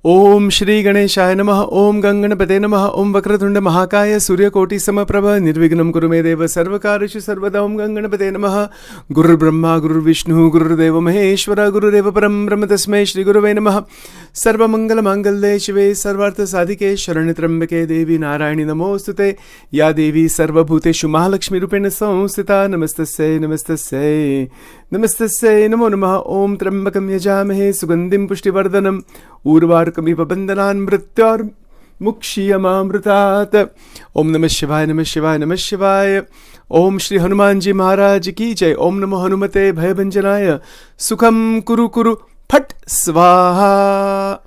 Om Shri Ganeshaya Namaha, Om Ganganapate Namaha, Om Vakratunda Mahakaya, Surya Koti Samaprabha, Nirvignam Kurumedeva, Sarvakarishu Sarvada, Om Ganganapate Namaha, Guru Brahma, Guru Vishnu, Guru Deva Maheshwara, Guru Deva Param Brahma Tasmai Shri Guruve Namaha, Sarva Mangala Mangalle Shive, Sarvartha Sadhike, Sharanitrambake Devi, Narayani Namostute, Ya Devi, Sarva Bhuteshu Mahalakshmi Rupena Samsthita, Namastasya, Namastasya, Namastasya, Namo Namaha, Om Trambakam Yajamahe, Sugandim Pushtivardhanam, Urvarkamiva Bandhanan Mrityor Mukshiyamamritat. Om Namah Shivaya, Namah Shivaya, Namah Shivaya. Om Shri Hanumanji Maharaj Ki Jai. Om Namo Hanumate Bhayabanjanaya. Sukham Kuru Kuru Phat Swaha.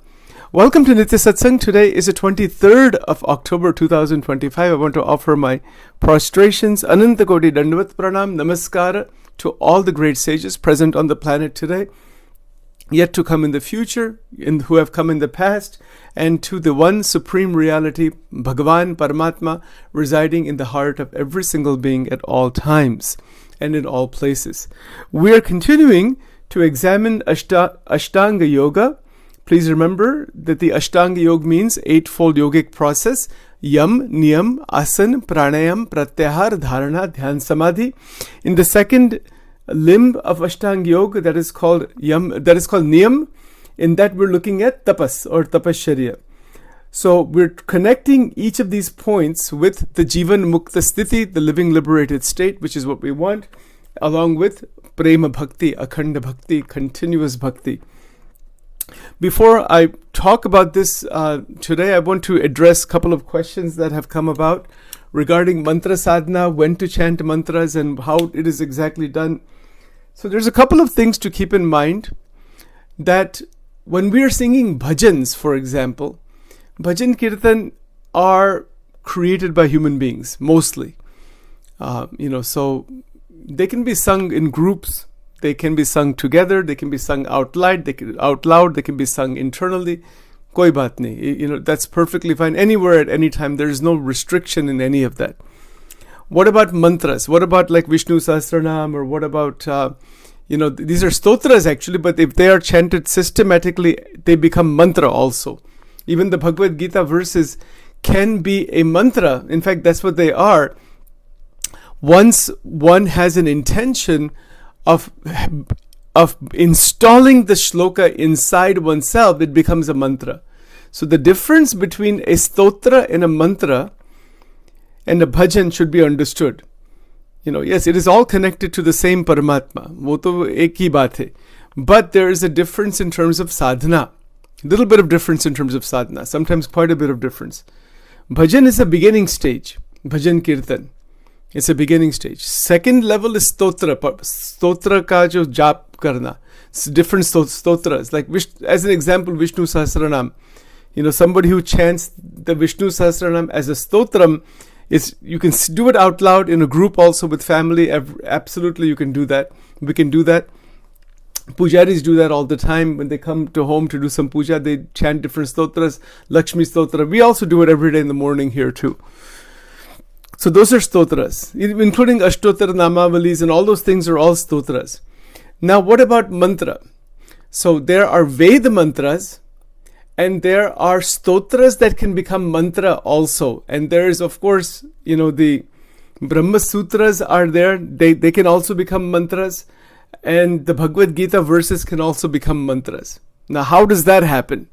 Welcome to Nitya Satsang. Today is the 23rd of October 2025. I want to offer my prostrations, Anantakoti Dandavat Pranam, Namaskara to all the great sages present on the planet today, yet to come in the future, who have come in the past, and to the one supreme reality, Bhagavan Paramatma, residing in the heart of every single being at all times and in all places. We are continuing to examine Ashtāṅga Yoga. Please remember that the Ashtāṅga Yoga means eightfold yogic process: Yam, Niyam, Asan, Pranayam, Pratyahar, Dharana, Dhyan, Samadhi. In the second limb of Ashtāṅga Yoga, that is called Niyam, in that we're looking at Tapas or Tapasharya. So we're connecting each of these points with the Jivan Mukta Sthiti, the living liberated state, which is what we want, along with Prema Bhakti, Akhanda Bhakti, continuous Bhakti. Before I talk about this today, I want to address a couple of questions that have come about regarding mantra sadhana, when to chant mantras, and how it is exactly done. So there's a couple of things to keep in mind, that when we are singing bhajans, for example, bhajan kirtan are created by human beings, mostly. So they can be sung in groups. They can be sung together, they can be sung out loud, they can be sung internally. Koi baat nahi. That's perfectly fine. Anywhere at any time, there is no restriction in any of that. What about mantras? What about like Vishnu Sahasranam, or what about, these are stotras actually, but if they are chanted systematically, they become mantra also. Even the Bhagavad Gita verses can be a mantra. In fact, that's what they are. Once one has an intention of installing the shloka inside oneself, it becomes a mantra. So the difference between a stotra and a mantra and a bhajan should be understood. Yes, it is all connected to the same Paramatma. Wo to ek hi baat hai. But there is a difference in terms of sadhana. A little bit of difference in terms of sadhana. Sometimes quite a bit of difference. Bhajan is a beginning stage. Bhajan kirtan. It's a beginning stage. Second level is stotra. Stotra ka jo jap karna. It's different stotras. Like as an example, Vishnu Sahasranam. Somebody who chants the Vishnu Sahasranam as a stotram, you can do it out loud in a group also with family. Absolutely, you can do that. We can do that. Pujaris do that all the time. When they come to home to do some puja, they chant different stotras. Lakshmi stotra. We also do it every day in the morning here too. So those are stotras, including Ashtottara Namavalis, and all those things are all stotras. Now what about mantra? So there are Veda mantras, and there are stotras that can become mantra also. And there is, of course, the Brahma Sutras are there. They can also become mantras. And the Bhagavad Gita verses can also become mantras. Now how does that happen?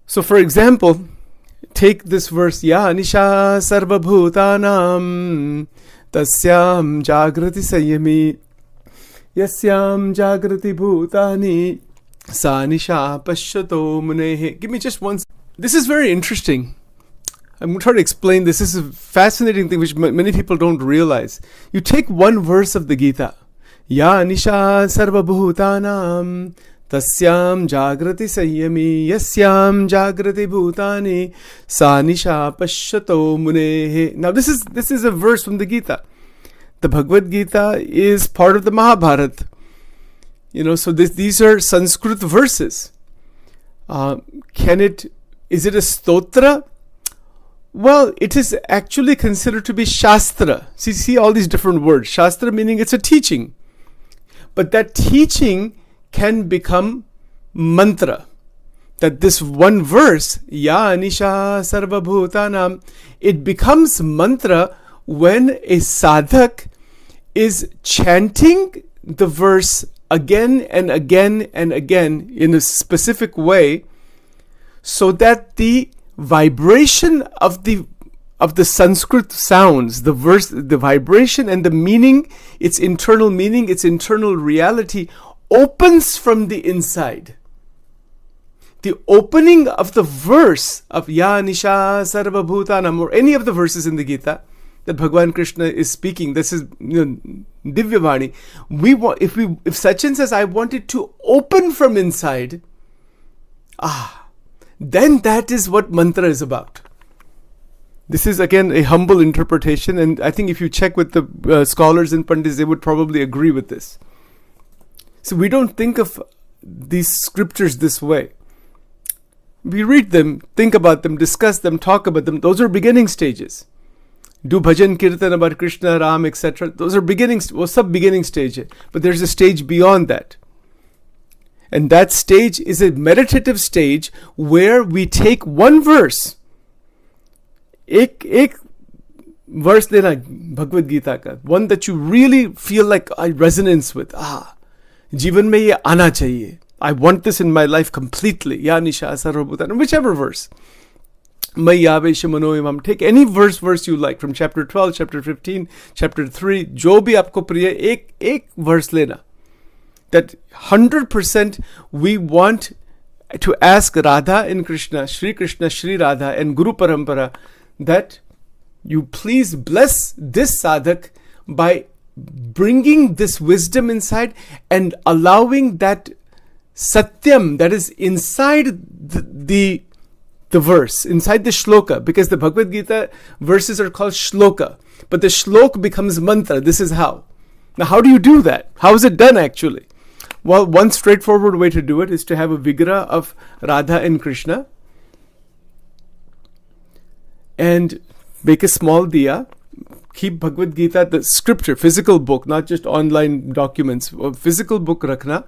So for example, take this verse, Ya Nisha Sarva Bhutanam Tasyam Jagrati Sayami Yasyam Jagrati Bhutani Sa Nisha Pashyato Munehe. Give me just one. This is very interesting. I'm going to try to explain this. This is a fascinating thing which many people don't realize. You take one verse of the Gita, Ya Nisha Sarva Bhutanam Tasyam Jagrati Sayami Yasyam Jagrati Bhutani Sa Nisha Pashyato Munehe. Now this is a verse from the Gita. The Bhagavad Gita is part of the Mahabharata. So these are Sanskrit verses. Is it a stotra? Well, it is actually considered to be Shastra. See all these different words. Shastra meaning it's a teaching. But that teaching can become mantra. that this one verse, Ya Nisha Sarva Bhutanam, it becomes mantra when a sadhak is chanting the verse again and again and again in a specific way, so that the vibration of the Sanskrit sounds, the verse, the vibration and the meaning, its internal meaning, its internal reality opens from the inside. The opening of the verse of Ya Nisha Sarva Bhutanam, or any of the verses in the Gita that Bhagavan Krishna is speaking, this is Divyavani. If Sachin says, I want it to open from inside, then that is what mantra is about. This is again a humble interpretation, and I think if you check with the scholars and pandits, they would probably agree with this. So we don't think of these scriptures this way. We read them, think about them, discuss them, talk about them. Those are beginning stages. Do bhajan, kirtan about Krishna, Ram, etc. Those are beginnings, sub-beginning stage. But there's a stage beyond that. And that stage is a meditative stage where we take one verse. एक verse लेना भगवद गीता का, one that you really feel like I resonance with. जीवन में ये आना चाहिए. I want this in my life completely. Ya Nisha Sarvabhutanam, whichever verse. Mai Yavesha Manoimam. Take any verse you like from chapter 12, chapter 15, chapter 3. Jo bhi aapko priya, ek verse lena. That 100% we want to ask Radha and Krishna, Shri Radha and Guru Parampara, that you please bless this sadhak by bringing this wisdom inside and allowing that satyam that is inside the verse, inside the shloka, because the Bhagavad Gita verses are called shloka, but the shlok becomes mantra. This is how. Now, how do you do that? How is it done actually? Well, one straightforward way to do it is to have a vigraha of Radha and Krishna and make a small diya. Keep Bhagavad Gita, the scripture, physical book, not just online documents, a physical book rakhna,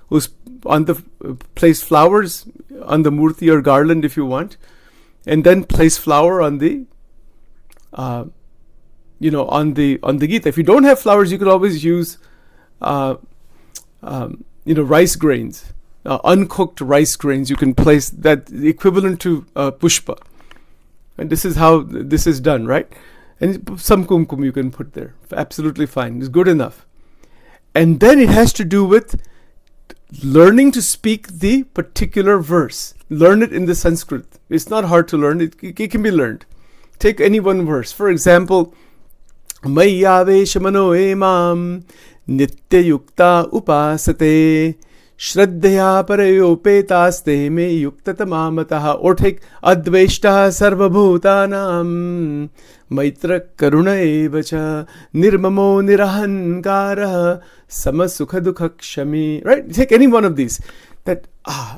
who's on the place flowers on the murti or garland if you want, and then place flower on the on the Gita. If you don't have flowers, you could always use rice grains, uncooked rice grains. You can place that equivalent to pushpa. And this is how this is done, right? And some kumkum you can put there. Absolutely fine. It's good enough. And then it has to do with learning to speak the particular verse. Learn it in the Sanskrit. It's not hard to learn. It can be learned. Take any one verse. For example, Mayyavesha mano emam nitya yukta upasate Shraddhaya parayopetaste me yuktatamamataha. Or take Adveshta sarvabhutanam maitra karuna evacha nirmamo nirahankara samasukha dukha kshami. Right? Take any one of these. That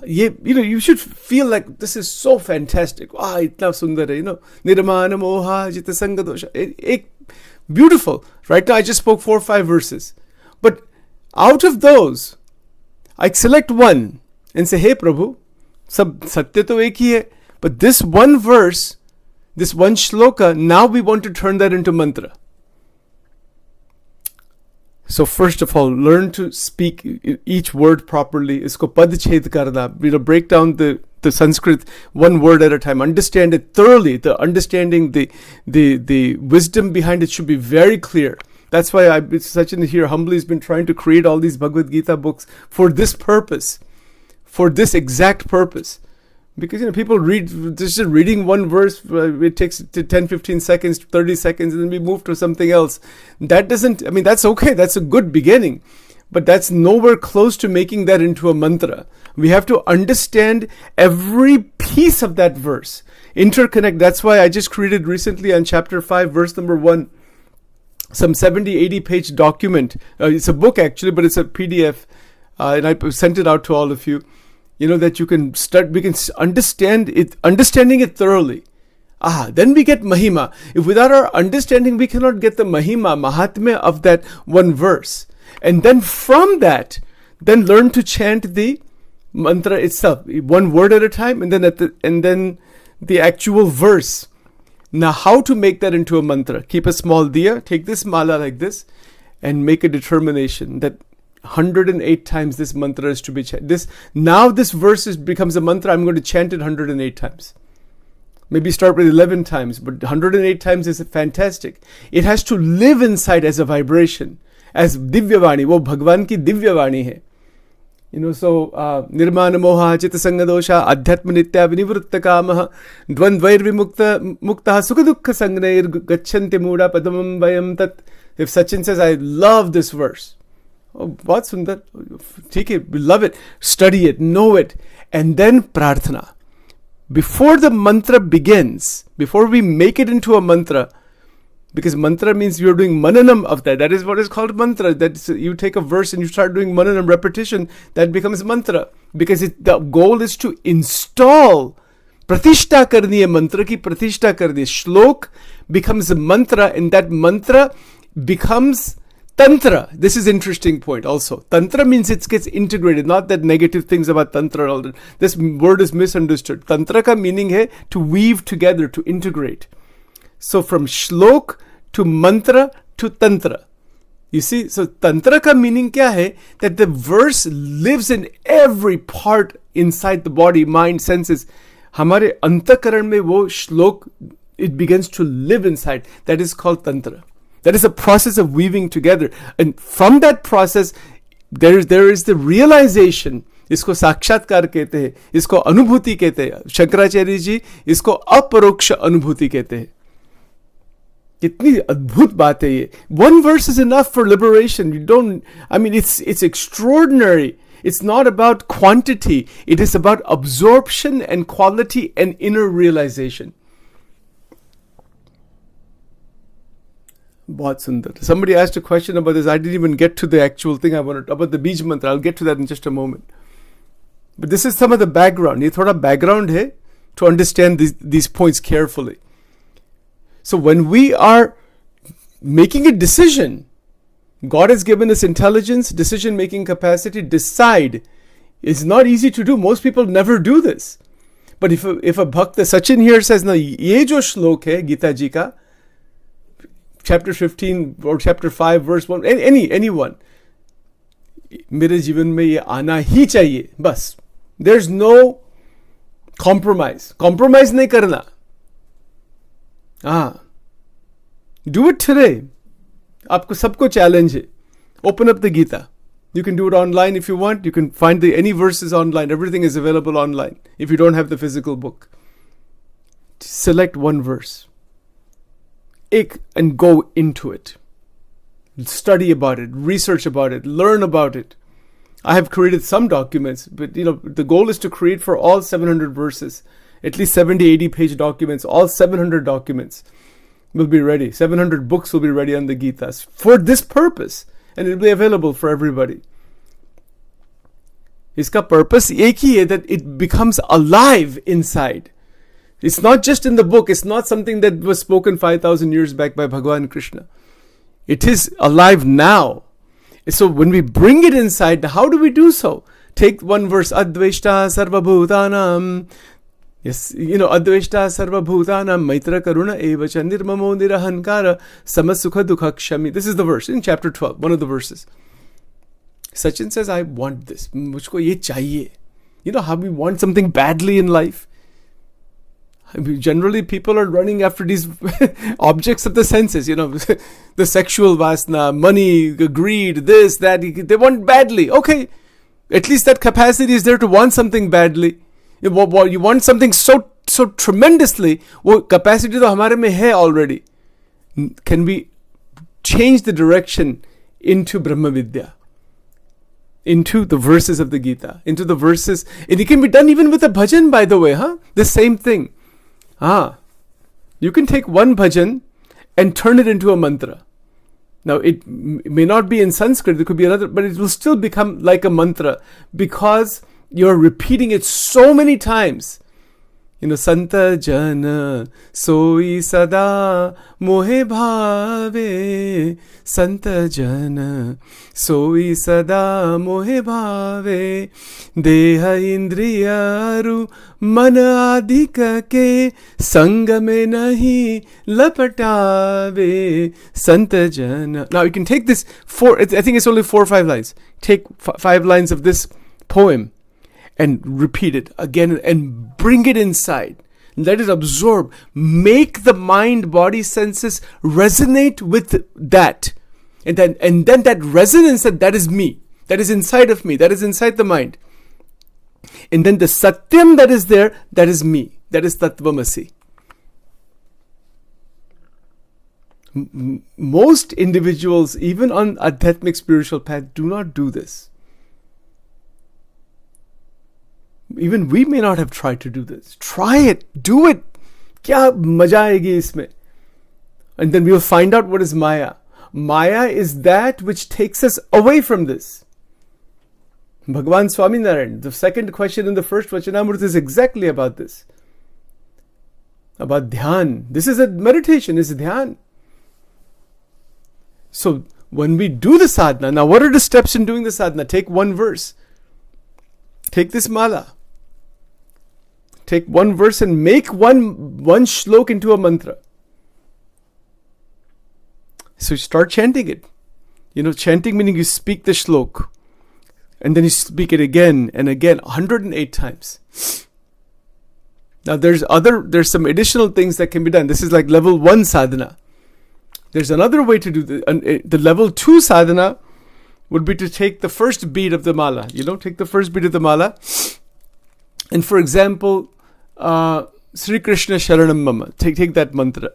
you should feel like this is so fantastic. Itna sundar hai, nirmana moha jita sanga dosha. Beautiful. Right now I just spoke 4 or 5 verses. But out of those, I select one and say, hey Prabhu, sab satya to ek hi hai, but this one verse, this one shloka, now we want to turn that into mantra. So first of all, learn to speak each word properly. Isko pad ched karna. Break down the Sanskrit one word at a time. Understand it thoroughly. The understanding, the wisdom behind it should be very clear. That's why Sachin here humbly has been trying to create all these Bhagavad Gita books for this purpose, for this exact purpose. Because people read, just reading one verse, it takes 10, 15 seconds, 30 seconds, and then we move to something else. That doesn't, that's okay, that's a good beginning. But that's nowhere close to making that into a mantra. We have to understand every piece of that verse. Interconnect. That's why I just created recently on chapter 5, verse number 1, some 70, 80 page document. It's a book actually, but it's a PDF. And I sent it out to all of you. That you can start, we can understanding it thoroughly. Then we get mahima. If without our understanding, we cannot get the mahima, mahatmya of that one verse. And then from that, then learn to chant the mantra itself, one word at a time, and then the actual verse. Now, how to make that into a mantra? Keep a small diya, take this mala like this, and make a determination that 108 times this mantra is to be chanted. Now this verse becomes a mantra. I'm going to chant it 108 times. Maybe start with 11 times, but 108 times is fantastic. It has to live inside as a vibration, as Divyavani. Wo Bhagwan ki Divyavani hai. So nirmana moha chitta sanga dosha adhyatma nitya vinivritta kamaha dvandvair vimukta muktaha sukha dukkha sangnair gachanti muda padamam vayam tat. If Sachin says, I love this verse. Oh, bahut sundar. Take it, we love it. Study it, know it. And then prarthana. Before the mantra begins, before we make it into a mantra, because mantra means you're doing mananam of that. That is what is called mantra. That you take a verse and you start doing mananam, repetition, that becomes mantra. Because the goal is to install. Pratishta karni hai, mantra ki pratishta karni hai. Shlok becomes a mantra, and that mantra becomes tantra. This is interesting point also. Tantra means it gets integrated, not that negative things about tantra. All that. This word is misunderstood. Tantra ka meaning hai to weave together, to integrate. So from shlok to mantra to tantra. You see, so tantra ka meaning kya hai? That the verse lives in every part inside the body, mind, senses. Hamare antakaran mein wo shlok, it begins to live inside. That is called tantra. That is a process of weaving together. And from that process, there is the realization. इसको साक्षात्कार कहते हैं, इसको अनुभूति कहते हैं. शंकराचार्य जी इसको अपरोक्ष अनुभूति कहते हैं. कितनी अद्भुत बात है ये. One verse is enough for liberation. It's extraordinary. It's not about quantity. It is about absorption and quality and inner realization. Bahut sundar. Somebody asked a question about this. I didn't even get to the actual thing I wanted, about the Bij Mantra. I'll get to that in just a moment. But this is some of the background. Ye thoda background hai to understand these points carefully. So when we are making a decision, God has given us intelligence, decision-making capacity. Decide. It's not easy to do. Most people never do this. But if a bhakta, Sachin here says, na ye jo shlok hai Gita ji ka, chapter 15 or chapter 5 verse 1, anyone, मेरे जीवन में ये आना ही चाहिए, बस. There's no compromise नहीं करना. Do it today. आपको सबको challenge है. Open up the Gita. You can do it online if you want. You can find any verses online. Everything is available online if you don't have the physical book. Select one verse and go into it. Study about it, research about it, learn about it. I have created some documents, but the goal is to create for all 700 verses, at least 70-80 page documents. All 700 documents will be ready. 700 books will be ready on the Gitas for this purpose, and it will be available for everybody. Iska purpose ek hi hai, that it becomes alive inside. It's not just in the book. It's not something that was spoken 5,000 years back by Bhagavan Krishna. It is alive now. So when we bring it inside, how do we do so? Take one verse, Adveshta Sarva Bhutanam. Yes, Adveshta Sarva Bhutanam, Maitra Karuna Evacha Nirmamo Nirahankara Samasukha Dukha Kshami. This is the verse in chapter 12, one of the verses. Sachin says, I want this. Mujhko ye chahiye. You know how we want something badly in life? Generally, people are running after these objects of the senses, the sexual vasana, money, greed, this, that. They want badly. Okay, at least that capacity is there to want something badly. You want something so tremendously. Wo capacity to hamare mein hai already. Can we change the direction into Brahma Vidya? Into the verses of the Gita, into the verses. And it can be done even with a bhajan, by the way, The same thing. You can take one bhajan and turn it into a mantra. Now, it may not be in Sanskrit, it could be another, but it will still become like a mantra because you're repeating it so many times. Sant jana soi sada mohe bhave. Sant jana soi sada mohe bhave. Deha indriyaru man adhika ke sang mein nahi lapatave. Sant jana. Now you can take this I think it's only 4 or 5 lines. Take 5 lines of this poem and repeat it again and bring it inside. Let it absorb. Make the mind, body, senses resonate with that. And then that resonance, that is me. That is inside of me. That is inside the mind. And then the Satyam that is there, that is me. That is Tattvamasi. Most individuals, even on Adhyatmic spiritual path, do not do this. Even we may not have tried to do this. Try it. Do it. Kya maja aayegi isme? And then we will find out what is Maya. Maya is that which takes us away from this. Bhagavan Swaminarayan, the second question in the first Vachanamrita is exactly about this. About dhyan. This is a meditation, it's dhyan. So when we do the sadhana, now what are the steps in doing the sadhana? Take one verse. Take this mala. Take one verse and make one shlok into a mantra. So start chanting it. Chanting meaning you speak the shlok. And then you speak it again and again, 108 times. Now there's some additional things that can be done. This is like level 1 sadhana. There's another way to do the level 2 sadhana would be to take the first beat of the mala. Take the first beat of the mala. And for example, Sri Krishna Sharanam Mama. Take that mantra.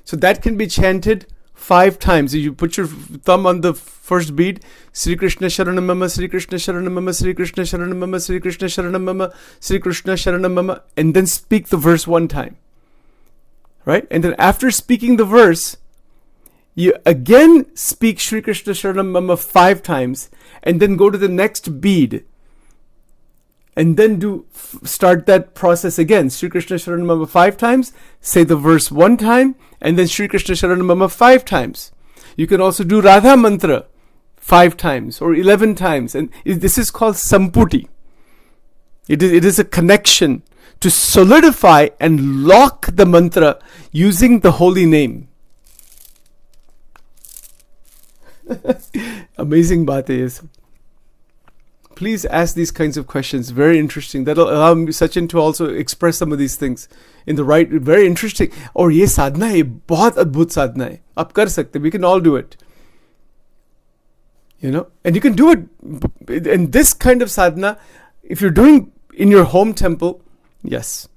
So that can be chanted 5 times. You put your thumb on the first beat. Sri Krishna Sharanam Mama, Sri Krishna Sharanam Mama, Sri Krishna Sharanam Mama, Sri Krishna Sharanam Mama, Sri Krishna Sharanam Mama. And then speak the verse 1 time. Right? And then after speaking the verse, you again speak Sri Krishna Sharanam Mama 5 times. And then go to the next bead. And then start that process again. Sri Krishna Sharanam Mama 5 times. Say the verse 1 time. And then Sri Krishna Sharanam Mama 5 times. You can also do Radha Mantra 5 times or 11 times. And this is called Samputi. It is a connection to solidify and lock the mantra using the holy name. Amazing baat hai ye sab. Please ask these kinds of questions. Very interesting. That'll allow me, Sachin, to also express some of these things in the right. Very interesting. Or ye sadhana hai, bahut adbhut sadhana hai. Aap kar sakte. We can all do it. And you can do it. And this kind of sadhana, if you're doing in your home temple, yes.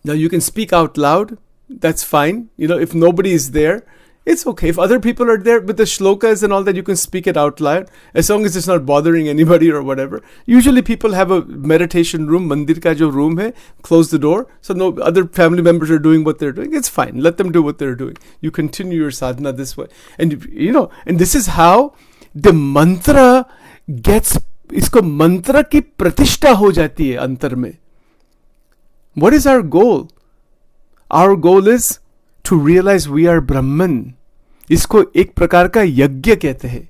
Now you can speak out loud. That's fine. If nobody is there, it's okay. If other people are there with the shlokas and all that, you can speak it out loud. As long as it's not bothering anybody or whatever. Usually people have a meditation room, mandir ka jo room hai, close the door. So no other family members are doing what they're doing. It's fine. Let them do what they're doing. You continue your sadhana this way. And and this is how the mantra gets, isko mantra ki pratishtha ho jati hai antar mein. What is our goal? Our goal is to realize we are Brahman. इसको एक प्रकार का यज्ञ कहते हैं.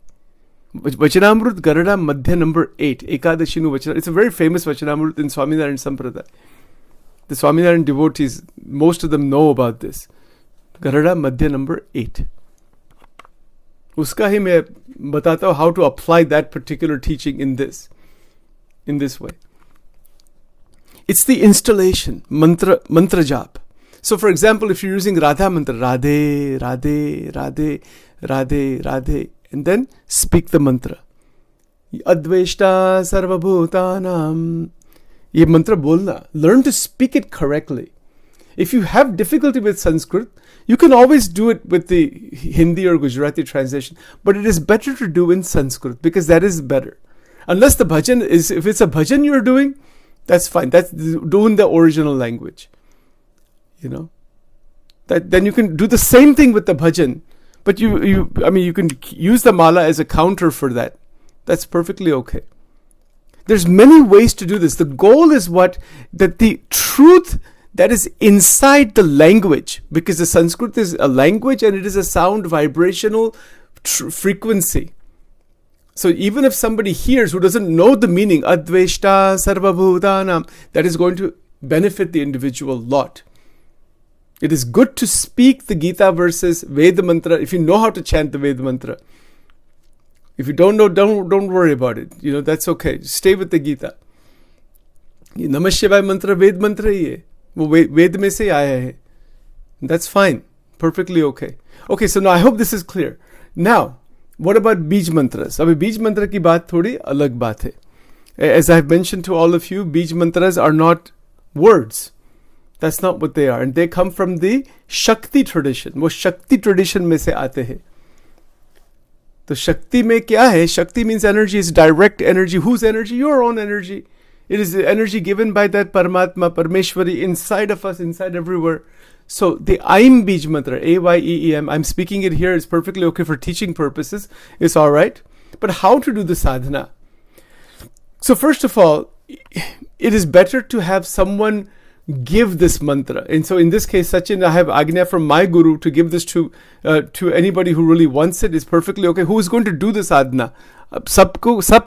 Vachanamrut Garada Madhya number 8. Ekadashinu Vachanamrut. It's a very famous Vachanamrut in Swaminarayan Sampradaya. The Swaminarayan devotees, most of them know about this. Garada Madhya number 8. Uska hi मैं बताता हूँ how to apply that particular teaching in this way. It's the installation, mantra jap. So for example, if you're using Radha mantra, Radhe, Radhe, Radhe, Radhe, Radhe, and then speak the mantra. Adveshta sarvabhutanam. Ye mantra bolna. Learn to speak it correctly. If you have difficulty with Sanskrit, you can always do it with the Hindi or Gujarati translation. But it is better to do in Sanskrit because that is better. Unless the bhajan is, if it's a bhajan you're doing, that's fine. That's doing the original language. Then you can do the same thing with the bhajan, but you can use the mala as a counter for that. That's perfectly okay. There's many ways to do this. The goal is what? That the truth that is inside the language, because the Sanskrit is a language and it is a sound vibrational frequency. So even if somebody hears who doesn't know the meaning, Adveshta Sarvabhutanam, that is going to benefit the individual a lot. It is good to speak the Gita verses, Veda mantra, if you know how to chant the Veda mantra. If you don't know, don't worry about it. That's okay. Stay with the Gita. Namah Shivaya mantra, Ved mantra hi hai. वो वेद में से आया है. That's fine. Perfectly okay. Okay, so now I hope this is clear. Now, what about बीज mantras? अभी बीज मंत्र की बात थोड़ी अलग बात है. As I've mentioned to all of you, बीज mantras are not words. That's not what they are. And they come from the Shakti tradition. वो Shakti tradition में से आते हैं. तो शक्ति में क्या है? Shakti means energy, is direct energy. Whose energy? Your own energy. It is the energy given by that Paramatma, Parmeshwari, inside of us, inside everywhere. So the Aim Bij Mantra, A-Y-E-E-M, I'm speaking it here, it's perfectly okay for teaching purposes. It's all right. But how to do the sadhana? So first of all, it is better to have someone give this mantra. And so in this case, Sachin, I have Agnya from my guru to give this to anybody who really wants it. It's perfectly okay. Who is going to do the sadhana? सब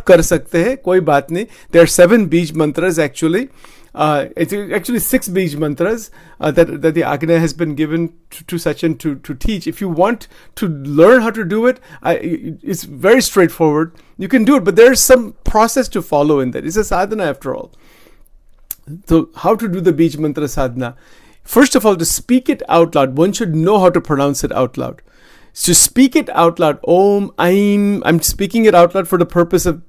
कर सकते हैं, कोई बात नहीं. There are 7 बीज mantras actually. It's actually 6 बीज mantras that the Agnya has been given to Sachin to teach. If you want to learn how to do it, it's very straightforward. You can do it, but there's some process to follow in that. It's a sadhana after all. So how to do the Bij Mantra sadhana? First of all, to speak it out loud, one should know how to pronounce it out loud. To speak it out loud, Om, Aim, I'm speaking it out loud for the purpose of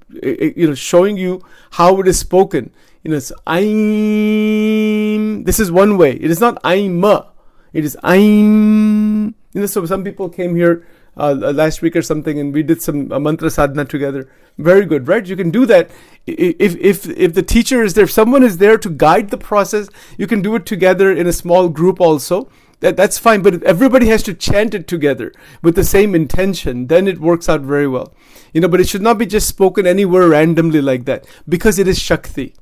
showing you how it is spoken. It's Aim. This is one way. It is not Aima. It is Aim. So some people came here last week or something, and we did some mantra sadhana together. Very good, right? You can do that. If the teacher is there, if someone is there to guide the process, you can do it together in a small group also. That's fine, but if everybody has to chant it together with the same intention, then it works out very well. But it should not be just spoken anywhere randomly like that, because it is Shakti.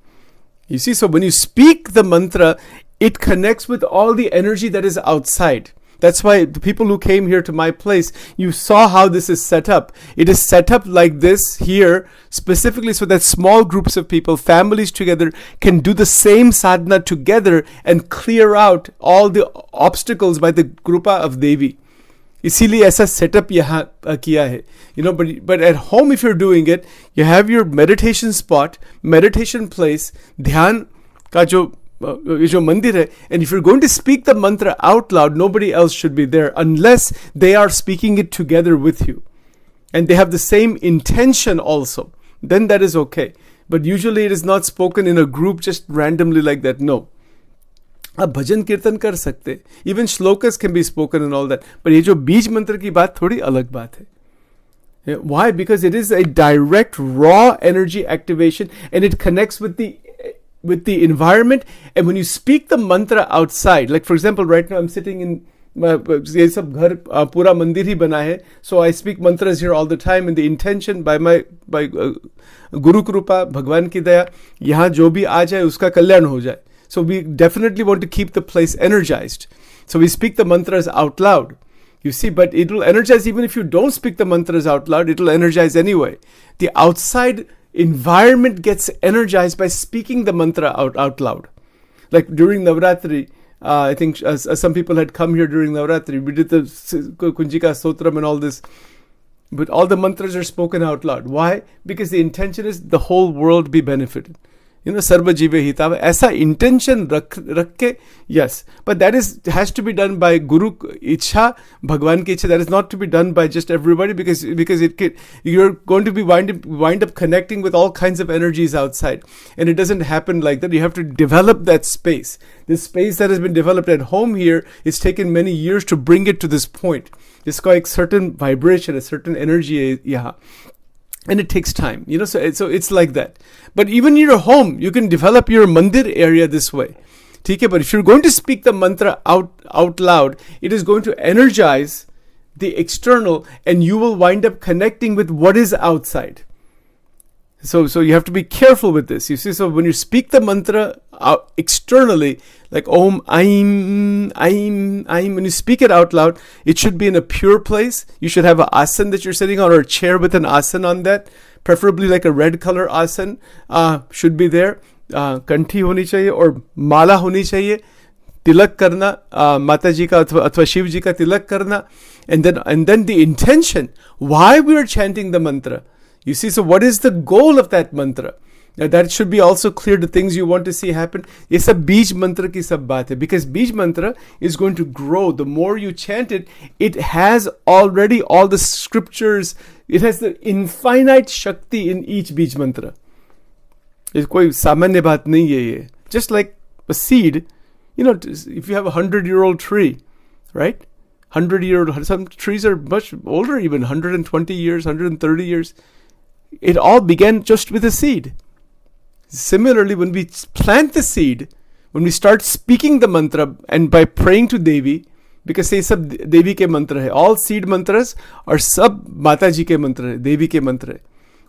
You see, so when you speak the mantra, it connects with all the energy that is outside. That's why the people who came here to my place, you saw how this is set up. It is set up like this here, specifically so that small groups of people, families together, can do the same sadhana together and clear out all the obstacles by the Krupa of Devi. इसीलिए ऐसा setup यहाँ किया है. But at home, if you're doing it, you have your meditation spot, meditation place, ध्यान का जो mandir hai, and if you're going to speak the mantra out loud, nobody else should be there unless they are speaking it together with you and they have the same intention also. Then that is okay. But usually it is not spoken in a group just randomly like that. No. आप भजन कीर्तन कर सकते, even shlokas can be spoken and all that. But ये जो बीज मंत्र की बात थोड़ी अलग बात है. Why? Because it is a direct raw energy activation and it connects with the environment. And when you speak the mantra outside, like for example, right now I'm sitting in ये सब घर पूरा मंदिर ही बना है, so I speak mantras here all the time in the intention by Guru Krupa, भगवान की दया, यहाँ जो भी आ जाए उसका कल्याण हो जाए. So we definitely want to keep the place energized. So we speak the mantras out loud. You see, but it will energize even if you don't speak the mantras out loud, it will energize anyway. The outside environment gets energized by speaking the mantra out loud. Like during Navratri, I think some people had come here during Navratri. We did the Kunjika Stotram and all this. But all the mantras are spoken out loud. Why? Because the intention is the whole world be benefited. Sarva Jive Hitava. Aisa intention rakhe, yes. But that has to be done by Guru Ichha, Bhagwan ki Ichha. That is not to be done by just everybody because you're going to be wind up connecting with all kinds of energies outside. And it doesn't happen like that. You have to develop that space. This space that has been developed at home here, it's taken many years to bring it to this point. It's got a certain vibration, a certain energy. Yeah. And it takes time, so it's like that. But even in your home, you can develop your mandir area this way. Okay? But if you're going to speak the mantra out loud, it is going to energize the external and you will wind up connecting with what is outside. So you have to be careful with this. You see, so when you speak the mantra out externally, like Om, Aim, when you speak it out loud, it should be in a pure place. You should have an asan that you're sitting on, or a chair with an asan on that, preferably like a red color asan should be there. Kanthi honi chahiye, or mala honi chahiye. Tilak karna, Mata ji ka athwa Shiv ji ka tilak karna, and then the intention, why we are chanting the mantra. You see, so what is the goal of that mantra? Now that should be also clear, the things you want to see happen. Ye sab beej mantra ki sab baat hai, because beej mantra is going to grow. The more you chant it, it has already all the scriptures. It has the infinite shakti in each beej mantra. It's koi samanya baat nahi hai ye. Just like a seed, if you have 100-year-old tree, right? 100-year-old, some trees are much older, even 120 years, 130 years. It all began just with a seed. Similarly, when we plant the seed, when we start speaking the mantra and by praying to Devi, because ये सब देवी के मंत्र है, all seed mantras are सब माता जी के मंत्र है, देवी के मंत्र है.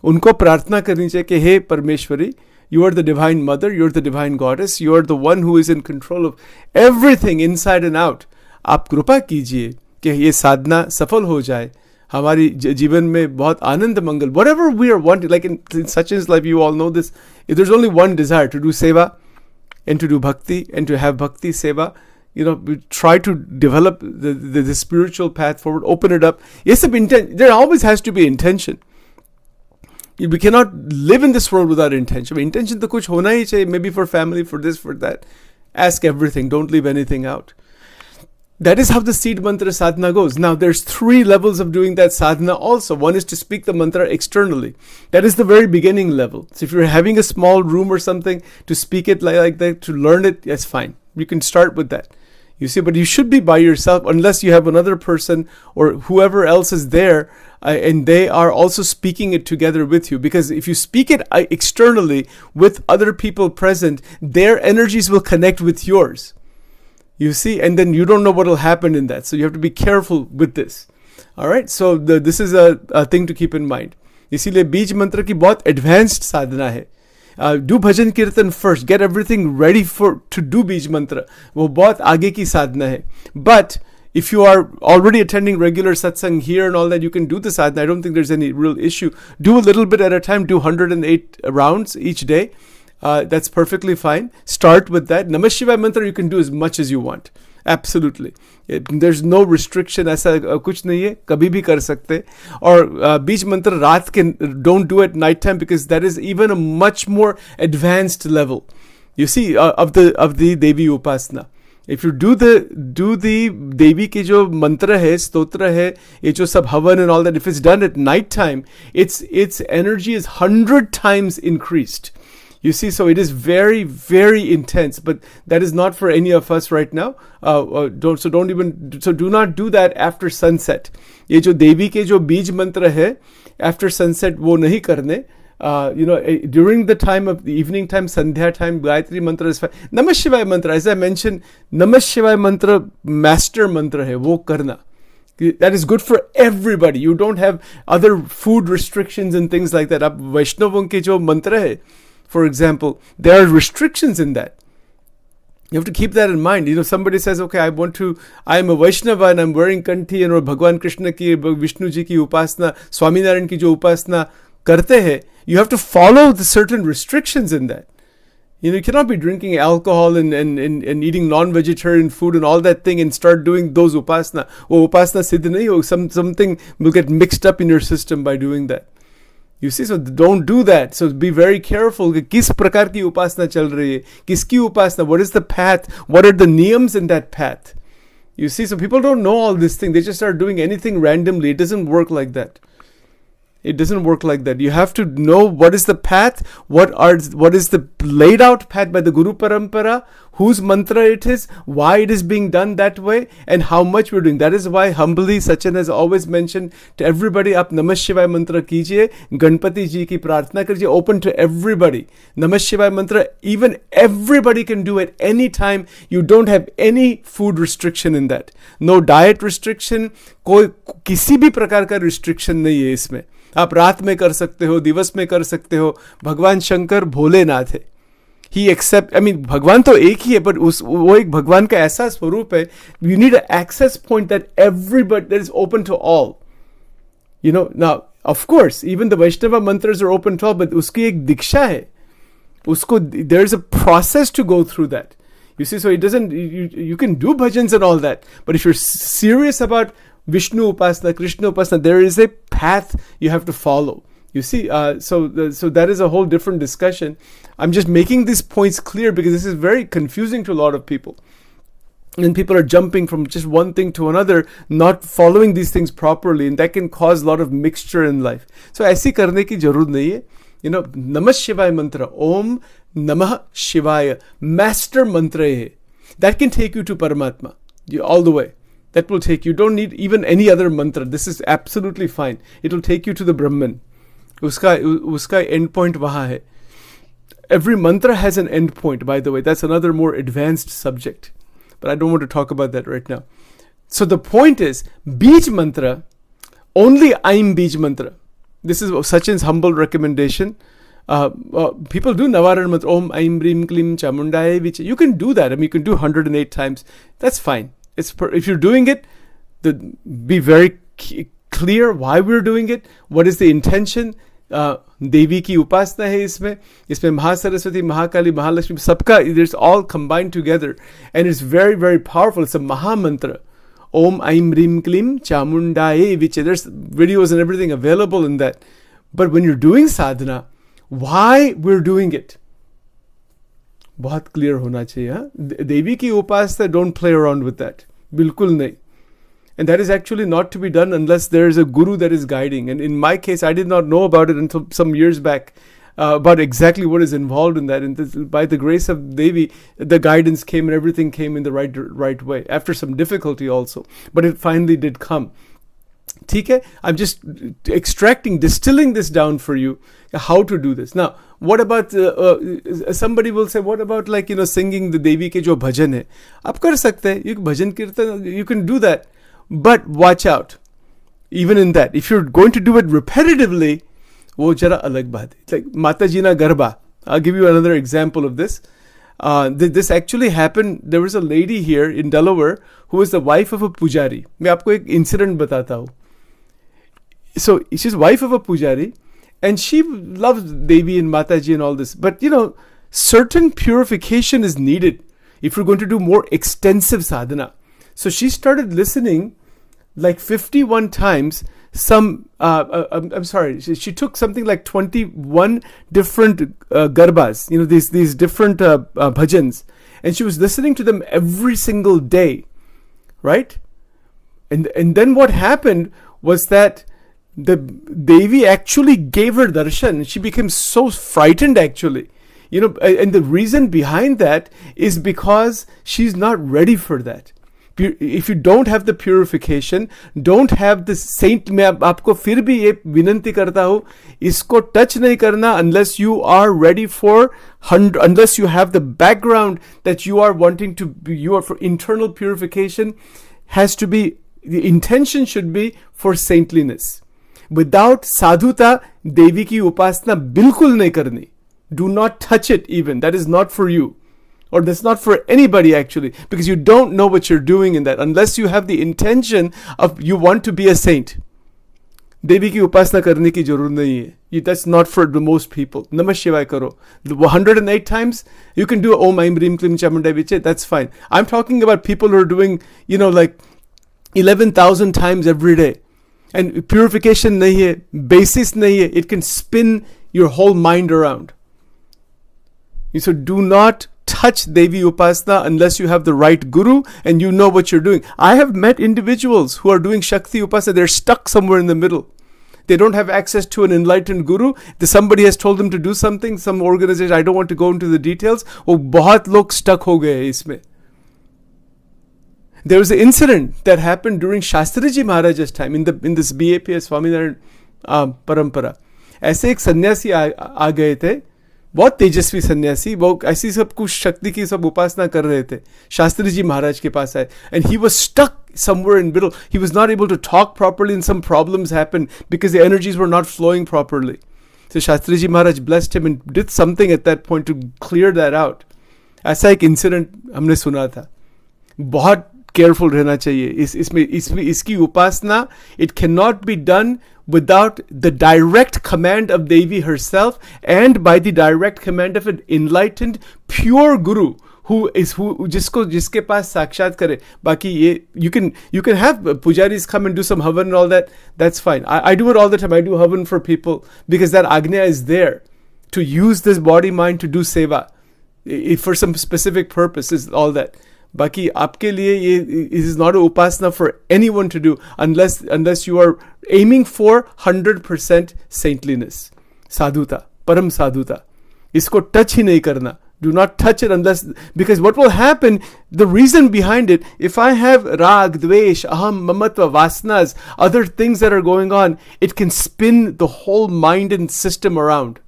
उनको प्रार्थना करनी चाहिए कि हे परमेश्वरी, you are the divine mother, you are the divine goddess, you are the one who is in control of everything inside and out. आप कृपा कीजिए कि ये साधना सफल हो जाए, हमारी जीवन में बहुत आनंद मंगल. Whatever we are wanting, like in Sachin's life, you all know this, if there's only one desire, to do seva and to do bhakti and to have bhakti seva. We try to develop the spiritual path forward, open it up. Yes, there always has to be intention. We cannot live in this world without intention. Intention to kuch hona hi chahiye, maybe for family, for this, for that. Ask everything, don't leave anything out. That is how the seed mantra sadhana goes. Now, there's 3 levels of doing that sadhana also. One is to speak the mantra externally. That is the very beginning level. So if you're having a small room or something, to speak it like that, to learn it, that's fine. You can start with that. You see, but you should be by yourself unless you have another person or whoever else is there and they are also speaking it together with you. Because if you speak it externally with other people present, their energies will connect with yours. You see, and then you don't know what will happen in that. So you have to be careful with this. All right, so this is a thing to keep in mind. इसीलिए बीज मंत्र की बहुत advanced साधना है. Do bhajan kirtan first. Get everything ready to do beej mantra. वो बहुत आगे की साधना है. But if you are already attending regular satsang here and all that, you can do the sadhana. I don't think there's any real issue. Do a little bit at a time. Do 108 rounds each day. That's perfectly fine. Start with that. Namah Shivaya mantra you can do as much as you want. Absolutely. There's no restriction. ऐसा कुछ नहीं है. कभी भी कर सकते. और बीज मंत्र रात के don't do it night time, because that is even a much more advanced level. You see, of the Devi Upasana. If you do the Devi के जो मंत्र है, स्तोत्र है, ये जो सब हवन and all that, if it's done at night time, its energy is 100 times increased. You see, so it is very, very intense, but that is not for any of us right now. Do not do that after sunset. ये जो देवी के जो बीज मंत्र है, after sunset वो नहीं करने. During the time of the evening time, Sandhya time, Gayatri mantra is fine. Namah Shivaya mantra, as I mentioned, Namah Shivaya mantra, master mantra hai, wo karna. That is good for everybody. You don't have other food restrictions and things like that. Ab Vaishnavon ke jo mantra hai, for example, there are restrictions in that. You have to keep that in mind. Somebody says, okay, I'm a Vaishnava and I'm wearing kanthi and Bhagwan Krishna ki, Vishnu ji ki upasana, Swaminarayan ki jo upasana karte hai. You have to follow the certain restrictions in that. You cannot be drinking alcohol and eating non-vegetarian food and all that thing and start doing those upasana. Oh, upasana siddh nahi ho. Something will get mixed up in your system by doing that. You see, so don't do that. So be very careful. Kis prakar ki upasana chal rahi hai? Kiski upasana? What is the path? What are the niyams in that path? You see, so people don't know all this thing. They just start doing anything randomly. It doesn't work like that. It doesn't work like that. You have to know what is the path, what is the laid out path by the Guru Parampara, whose mantra it is, why it is being done that way, and how much we're doing. That is why humbly Sachin has always mentioned to everybody, Aap Namah Shivaya mantra kijiye, Ganpati ji ki prarthana kariye, open to everybody. Namah Shivaya mantra, even everybody can do at any time. You don't have any food restriction in that. No diet restriction, कोई किसी भी प्रकार का restriction नहीं है इसमें. आप रात में कर सकते हो, दिवस में कर सकते हो. भगवान शंकर भोलेनाथ है. ही एक्सेप्ट, आई मीन भगवान तो एक ही है, बट वो एक भगवान का ऐसा स्वरूप है. You need a access point that everybody, that is open to all. You know, now of course even the Vaishnav mantras are open to all, but उसकी एक दीक्षा है. उसको, there is a process to go through that. You see, so it doesn't, you can do bhajans and all that, but if you're serious about Vishnu Upasana, Krishna Upasana, there is a path you have to follow. You see, so that is a whole different discussion. I'm just making these points clear because this is very confusing to a lot of people. And people are jumping from just one thing to another, not following these things properly, and that can cause a lot of mixture in life. So ऐसी करने की जरूरत नहीं है. You know, Namah Shivaya mantra, Om Namah Shivaya, master mantra hai. That can take you to Paramatma, all the way. That will take you. Don't need even any other mantra. This is absolutely fine. It will take you to the Brahman. Uska end point wahan hai. Every mantra has an end point, by the way. That's another more advanced subject. But I don't want to talk about that right now. So the point is, Bij mantra, only Aim Bij mantra. This is Sachin's humble recommendation. People do Navarana mantra, Om Aim Brim Klim Chamundaya Viche. You can do that. I mean, you can do 108 times. That's fine. If you're doing it, be very clear why we're doing it. What is the intention? Devi ki upasana hai isme. Isme Mahasaraswati, Mahakali, Mahalakshmi, sabka, it's all combined together. And it's very, very powerful. It's a Maha mantra. Om Aim Rim Klim Chamundaye Viche. There's videos and everything available in that. But when you're doing sadhana, why we're doing it, बहुत clear होना चाहिए. देवी की उपासना, don't play around with that. बिल्कुल नहीं. And that is actually not to be done unless there is a guru that is guiding. And in my case, I did not know about it until some years back, about exactly what is involved in that. And by the grace of Devi, the guidance came and everything came in the right way, after some difficulty also. But it finally did come. ठीक है? I'm just distilling this down for you, how to do this. Now, what about, somebody will say, what about singing the Devi ke jo bhajan hai? आप कर सकते हैं, you bhajan kirtan, you can do that. But watch out. Even in that, if you're going to do it repetitively, वो जरा अलग बात है. It's like Mata Ji na Garba. I'll give you another example of this. This actually happened. There was a lady here in Delaware who was the wife of a pujari. मैं आपको एक incident बताता हूँ. So she's wife of a pujari, and she loves Devi and Mataji and all this. But certain purification is needed if you're going to do more extensive sadhana. So she started listening like 51 times. I'm sorry. She took something like 21 different garbas. These different bhajans, and she was listening to them every single day, right? And then what happened was that the Devi actually gave her darshan. She became so frightened actually. And the reason behind that is because she's not ready for that. If you don't have the purification, don't have the saint, मैं आपको फिर भी ये विनंती करता हूँ, इसको touch नहीं करना unless you are ready for, unless you have the background that you are wanting to, you are for internal purification, has to be, the intention should be for saintliness. Without sadhuta, Devi ki upasana bilkul nahi karni. Do not touch it even. That is not for you. Or that's not for anybody actually. Because you don't know what you're doing in that. Unless you have the intention of you want to be a saint. Devi ki upasana karne ki jarur nahi hai. That's not for the most people. Namah Shivaya karo. 108 times, you can do Om Aim Rim Klim Chamundaya Viche. That's fine. I'm talking about people who are doing, like 11,000 times every day. And purification nahi hai, basis nahi hai. It can spin your whole mind around. So do not touch Devi Upasana unless you have the right guru and you know what you're doing. I have met individuals who are doing Shakti Upasana. They're stuck somewhere in the middle. They don't have access to an enlightened guru. Somebody has told them to do something, some organization. I don't want to go into the details. Oh, bahut log stuck ho gaye isme. There was an incident that happened during Shastriji Maharaj's time in this BAPS Swaminarayan Parampara. ऐसे एक सन्यासी आ गए थे बहुत तेजस्वी सन्यासी, वो ऐसी सब कुछ शक्ति की सब उपासना कर रहे थे. शास्त्री जी महाराज के पास आए, and he was stuck somewhere in middle. He was not able to talk properly and some problems happened because the energies were not flowing properly. So Shastri ji Maharaj blessed him and did something at that point to clear that out. ऐसा एक incident हमने सुना था. बहुत careful रहना चाहिए इसमें इसकी उपासना. It can not be done without the direct command of Devi herself and by the direct command of an enlightened pure guru जिसके पास साक्षात करे. बाकी ये you can have pujaris come and do some havan and all that. That's fine. I do it all the time. I do havan for people because that agnya is there to use this body mind to do seva for some specific purpose, is all that. बाकी आपके लिए ये it is not a upasana for anyone to do unless you are aiming for 100% saintliness, sadhuta, param sadhuta. इसको touch ही नहीं करना. Do not touch it unless, because what will happen, the reason behind it, if I have rag, dvesh, aham, mamatva, vasanas, other things that are going on, it can spin the whole mind and system around.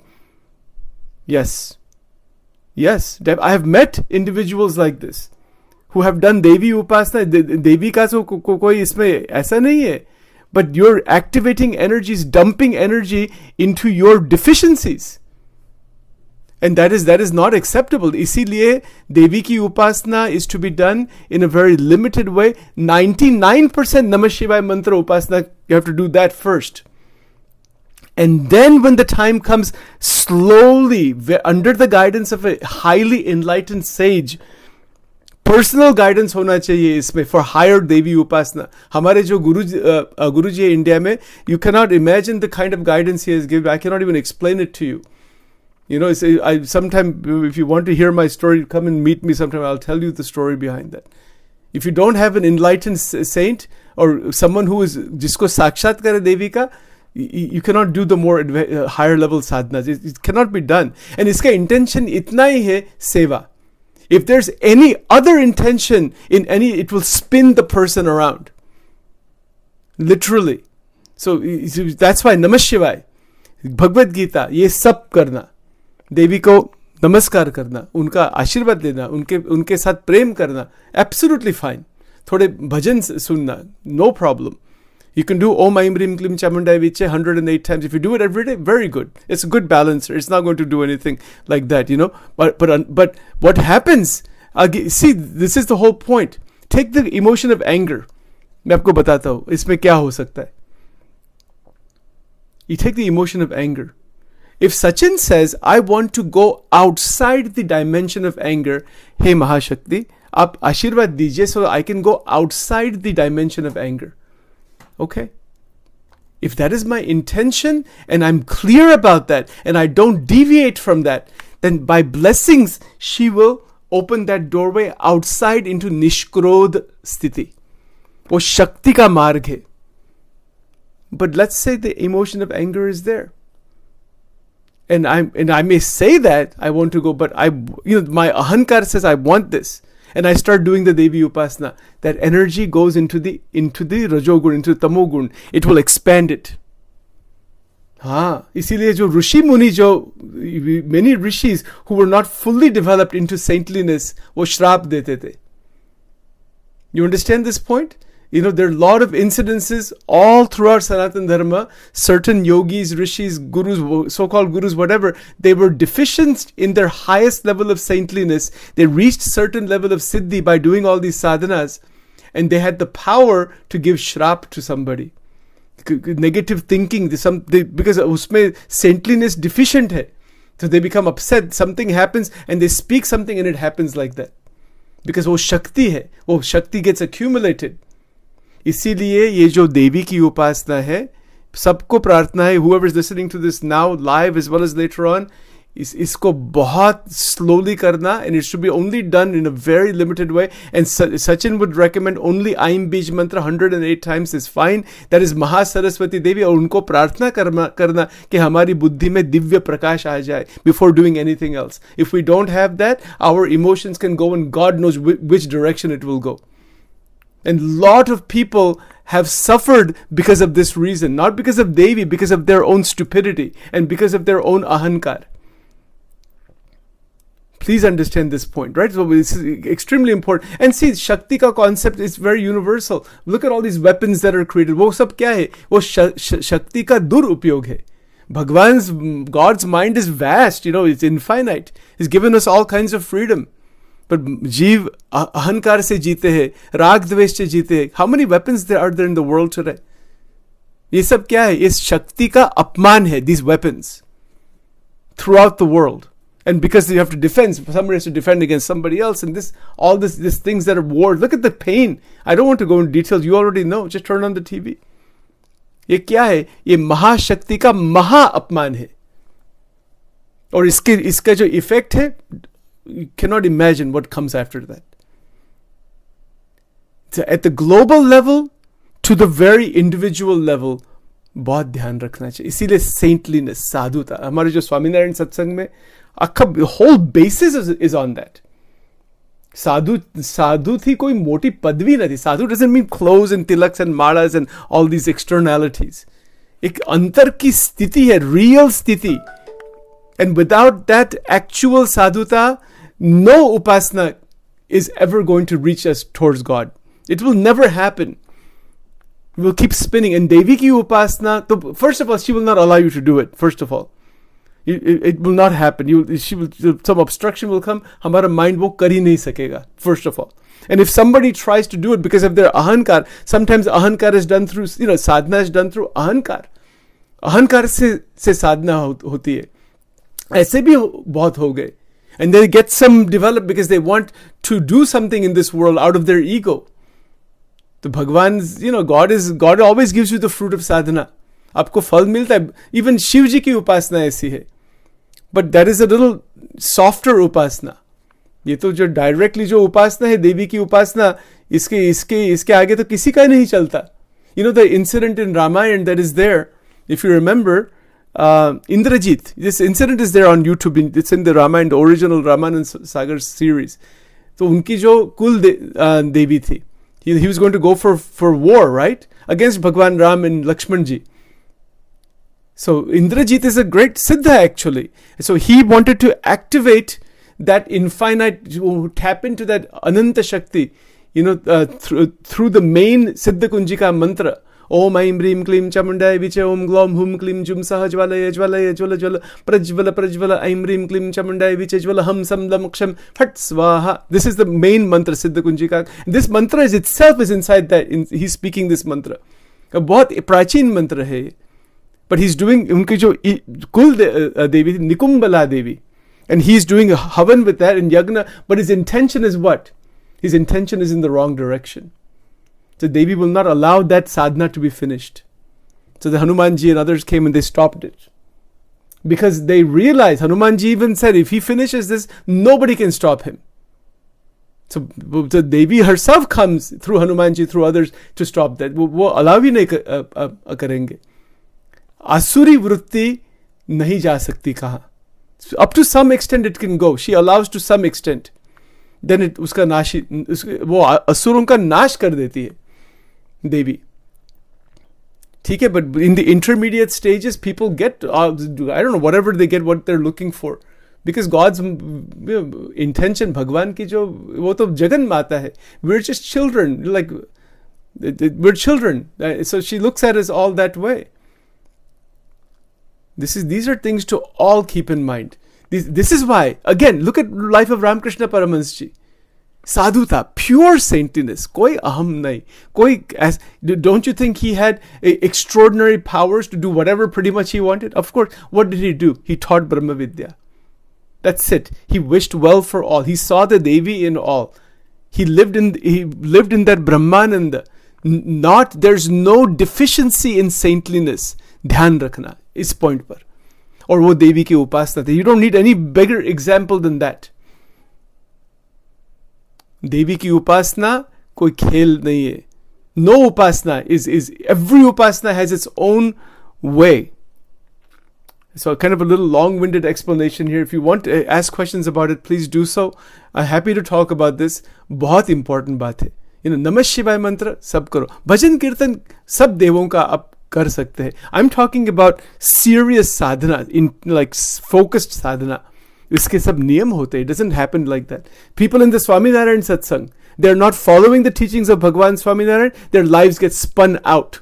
Yes. I have met individuals like this who have done Devi Upasana. Devi का कोई इसमें ऐसा नहीं है. But you're activating energies, dumping energy into your deficiencies. And that is not acceptable. इसीलिए देवी की उपासना is to be done in a very limited way. 99% Namah Shivaya mantra upasana, you have to do that first. And then when the time comes, slowly, under the guidance of a highly enlightened sage, personal guidance होना चाहिए इसमें for higher देवी उपासना. हमारे जो गुरुजी है India में, you can not imagine the kind of guidance he has given. I can not even explain it to you. You know, sometime if you want to hear my story, come and meet me sometime. I'll tell you the story behind that. If you don't have an enlightened saint or someone who is जिसको साक्षात करे देवी का, you cannot do the more higher level sadhanas. It cannot be done. And इसका intention इतना ही है सेवा. If there's any other intention in any, it will spin the person around. Literally. So that's why Namah Shivaya, Bhagavad Gita, ये सब करना, देवी को नमस्कार करना, उनका आशीर्वाद लेना, उनके साथ प्रेम करना, absolutely fine. थोड़े भजन सुनना, no problem. You can do Om Aim Rim Klim Chamundai Viche 108 times. If you do it every day, very good. It's a good balancer. It's not going to do anything like that, you know. But what happens? See, this is the whole point. Take the emotion of anger. मैं आपको बताता हूँ इसमें क्या हो सकता है. You take the emotion of anger. If Sachin says, I want to go outside the dimension of anger, hey Mahashakti, आप आशीर्वाद दीजिए so I can go outside the dimension of anger. Okay? If that is my intention and I'm clear about that and I don't deviate from that, then by blessings, she will open that doorway outside into Nishkrodh Sthiti. वो शक्ति का मार्ग है. But let's say the emotion of anger is there. And I may say that I want to go, but my ahankar says I want this. And I start doing the Devi Upasana. That energy goes into the Rajogun, into the Tamogun. It will expand it. इसीलिए जो ऋषि मुनि many rishis who were not fully developed into saintliness, वो श्राप देते थे. You understand this point? You know, there are a lot of incidences all throughout Sanatana Dharma. Certain yogis, rishis, gurus, so-called gurus, whatever, they were deficient in their highest level of saintliness. They reached certain level of siddhi by doing all these sadhanas, and they had the power to give shrap to somebody. Negative thinking, because usme saintliness deficient hai. So they become upset, something happens, and they speak something and it happens like that. Because वो शक्ति है, वो शक्ति gets accumulated. इसीलिए ये जो देवी की उपासना है, सबको प्रार्थना है, whoever is listening to this now live as well as later on, इसको बहुत slowly करना, and it should be only done in a very limited way. And Sachin would recommend only Aim Bij mantra 108 times is fine. That is Maha Saraswati Devi, और उनको प्रार्थना करना कि हमारी बुद्धि में दिव्य प्रकाश आ जाए before doing anything else. If we don't have that, our emotions can go in God knows which direction it will go. And a lot of people have suffered because of this reason, not because of Devi, because of their own stupidity and because of their own ahankar. Please understand this point, right? So this is extremely important. And see, Shakti ka concept is very universal. Look at all these weapons that are created. वो सब क्या है? वो शक्ति का दुरुपयोग है. God's mind is vast, it's infinite. He's given us all kinds of freedom. But जीव अहंकार से जीते हैं, राग द्वेष से जीते हैं. How many weapons there are there in the world today? ये सब क्या है? इस शक्ति का अपमान है, these weapons. Throughout the world. And because you have to defend, somebody has to defend against somebody else, and all this things that are war. Look at the pain. I don't want to go into details. You already know. Just turn on the TV. ये क्या है? ये महाशक्ति का महा अपमान है. और इसका जो इफेक्ट है, you cannot imagine what comes after that. So at the global level, to the very individual level, बहुत ध्यान रखना चाहिए. इसीलिए सेंटलीनेस, साधुता, हमारे जो स्वामीनारायण सत्संग में whole basis is on that. साधु थी कोई मोटी पदवी नहीं थी. साधु doesn't mean clothes and tilaks and malas and all these externalities. एक अंतर की स्थिति है, real स्थिति. And without that actual sadhuta, no upasana is ever going to reach us towards God. It will never happen. We will keep spinning. And Devi ki upasana, first of all, she will not allow you to do it, first of all. It will not happen. Some obstruction will come. Hamara mind wo kar hi nahi sakega, first of all. And if somebody tries to do it because of their ahankar, sometimes ahankar is done through, sadhana is done through ahankar. Ahankar se sadhana hoti hai. ऐसे भी बहुत हो गए. And they get some developed because they want to do something in this world out of their ego. तो भगवान, God always gives you the fruit of sadhana. आपको फल मिलता है. Even शिव जी की उपासना ऐसी है. But that is a little softer उपासना. ये तो जो directly जो उपासना है, देवी की उपासना, इसके आगे तो किसी का नहीं चलता. The incident in Ramayana that is there, if you remember, Indrajit, this incident is there on YouTube. It's in the Ramayana, the original Ramayana Sagar series. So उनकी जो कुल देवी थी, he was going to go for war, right, against Bhagwan Ram and Lakshman ji. So Indrajit is a great siddha actually. So he wanted to activate that infinite, tap into that Ananta Shakti, through the main Siddha Kunjika mantra. Om Aim Rim Klim Chamundai Viche Om Glom Hum Klim Jum Sahajvala Yajvala Yajvala Jvala Prajvala Aim Rim Klim Chamundai Viche Jvala Hum Sam Lamksham Phat Swaha. This is the main mantra, Siddha Kunjika. This mantra itself is inside that. He's speaking this mantra. A बहुत प्राचीन मंत्र है. But he's doing उनकी जो कुल देवी निकुंबला देवी, and he's doing a havan with that in yagna. But his intention is what? His intention is in the wrong direction. So Devi will not allow that sadhana to be finished. So the Hanumanji and others came and they stopped it. Because they realized, Hanumanji even said, if he finishes this, nobody can stop him. So the Devi herself comes through Hanumanji, through others, to stop that. वो allow ही नहीं करेंगे. Asuri vritti nahi ja sakti kaha. Up to some extent it can go. She allows to some extent. Then उसका नाश, वो असुरों का नाश कर देती है देवी. ठीक है, but in the intermediate stages people get, I don't know, whatever they get, what they're looking for. Because God's intention, भगवान की जो, वो तो जगन माता है. We're just children, we're children. So she looks at us all that way. These are things to all keep in mind. This is why, again, look at life of Ramakrishna Paramahansa ji. Sadhuta, pure saintliness, koi aham nahi. Don't you think he had extraordinary powers to do whatever pretty much he wanted? Of course. What did he do? He taught Brahma Vidya. That's it. He wished well for all. He saw the Devi in all. He lived in that Brahmananda. There's no deficiency in saintliness. Dhyan rakhna. इस point पर. और वो देवी की उपासना थी. You don't need any bigger example than that. देवी की उपासना कोई खेल नहीं है. No upasana is every upasana has its own way. So kind of a little long-winded explanation here. If you want to ask questions about it, please do so. I'm happy to talk about this. बहुत important बात है. नमः शिवाय मंत्र सब करो. भजन कीर्तन सब देवों का आप कर सकते हैं. I'm talking about serious sadhana, in focused sadhana. इसके सब नियम होते हैं. It doesn't happen like that. People in the Swaminarayan satsang, they're not following the teachings of Bhagwan Swaminarayan, their lives get spun out.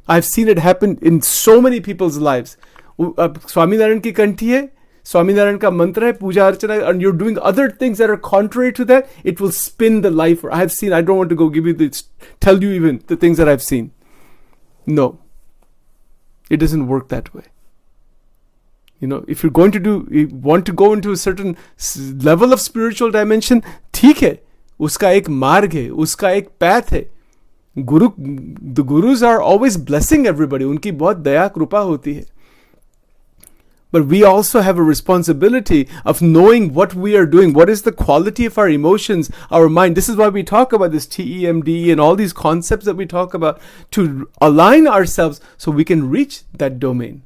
I've seen it happen in so many people's lives. Swaminarayan की कंठी है, Swaminarayan का मंत्र है, पूजा अर्चना, and you're doing other things that are contrary to that, it will spin the life. I have seen, I don't want to go give you tell you even the things that I've seen. No. It doesn't work that way. If you're going to you want to go into a certain level of spiritual dimension, ठीक है, उसका एक मार्ग है, उसका एक path है. The gurus are always blessing everybody. उनकी बहुत दया कृपा होती है. But we also have a responsibility of knowing what we are doing. What is the quality of our emotions, our mind? This is why we talk about this TEMD and all these concepts that we talk about, to align ourselves so we can reach that domain.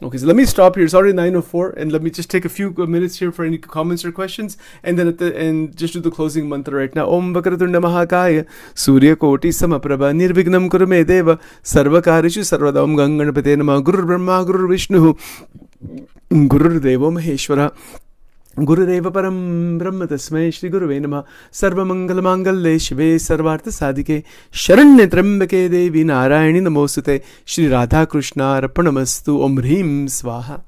Okay, so let me stop here. It's already 9:04, and let me just take a few minutes here for any comments or questions, and then at the end, just do the closing mantra right now. Om Vakratunda Mahakaya Surya Koti Samaprabha Nirvignam Kuru Me Deva Sarvakarishu Sarvada. Om Ganganapate Namah. Guru Brahma Guru Vishnu Guru Devo Maheshwara Gurureva Param Brahma Tasmai Shri Guruve Namah. Sarva Mangala Mangalle Shive Sarvartha Sadhike Sharanya Trambake Devi Narayani Namosute. Shri Radha Krishna Arpanamastu. Om Hrim Swaha.